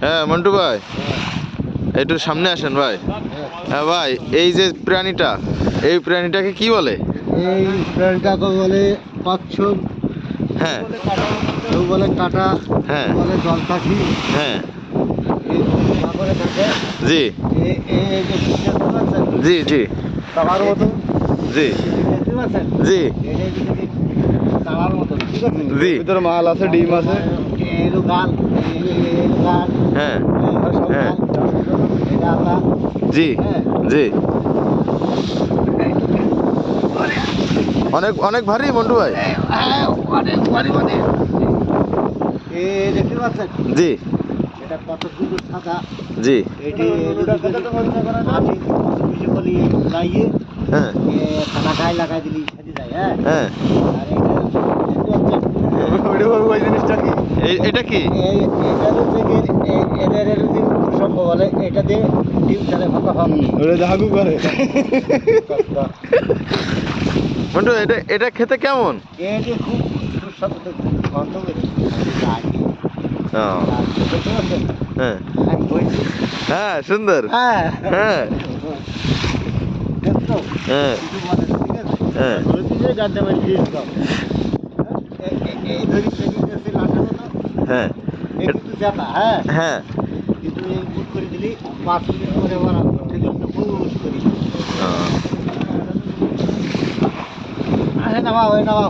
হ্যাঁ মন্টু ভাই, একটু সামনে আসেন ভাই। হ্যাঁ ভাই, এই যে প্রাণীটা, এই প্রাণীটাকে কি বলে? এই প্রাণীটাকে বলে কচ্ছপ। হ্যাঁ, কেউ বলে কাটা, হ্যাঁ, বলে জল পাখি। হ্যাঁ, এই সাগরে থাকে। জি, এই যে দেখতে পাচ্ছেন জি, জি, তালার মতো, জি, দেখতে পাচ্ছেন জি, তালার মতো, ঠিক আছে? জি, ভিতরে মাল আছে, ডিম আছে। এলো গাল, এলো গাল, হ্যাঁ, সব হ্যাঁ, গাল। এটা আলা। জি, হ্যাঁ, জি। অনেক অনেক ভারী মন্টু ভাই। অনেক ভারী মানে। এই দেখতে পাচ্ছেন জি, এটা কত সুন্দর সাদা। জি, এটি আমি কিছু বলি লাইয়ে হ্যাঁ, খানা গায়ে লাগাই দিলি সাজি যায়। হ্যাঁ, হ্যাঁ। আর এটা দেখতে পাচ্ছেন ওই জিনিসটা কি? এটা কি? এটার থেকে এদের যদি সম্ভব হলে এটা দিয়ে ডিম ছাড়ে ফাঁকা হবে। ওটা হাগু করে। মন্টু, এটা এটা খেতে কেমন? এটি খুব সুস্বাদু গন্ধ বেরোয়। ও, দেখতে পাচ্ছেন হ্যাঁ, আমি বলছি। হ্যাঁ, সুন্দর। হ্যাঁ, হ্যাঁ, দেখছো হ্যাঁ, কিছু বলে না, ঠিক আছে? হ্যাঁ, গাড্ডা মারি দিয়ে দাও। এই ধরি ট্রেনিং করছে লাগানো না, হ্যাঁ, এই কিন্তু জাতা। হ্যাঁ, হ্যাঁ। কিন্তু এই বুট করে দিলি 5 মিনিট পরে আবার ঠিক আছে বুট করি। ও। আসে নামাও, ওই নামাও।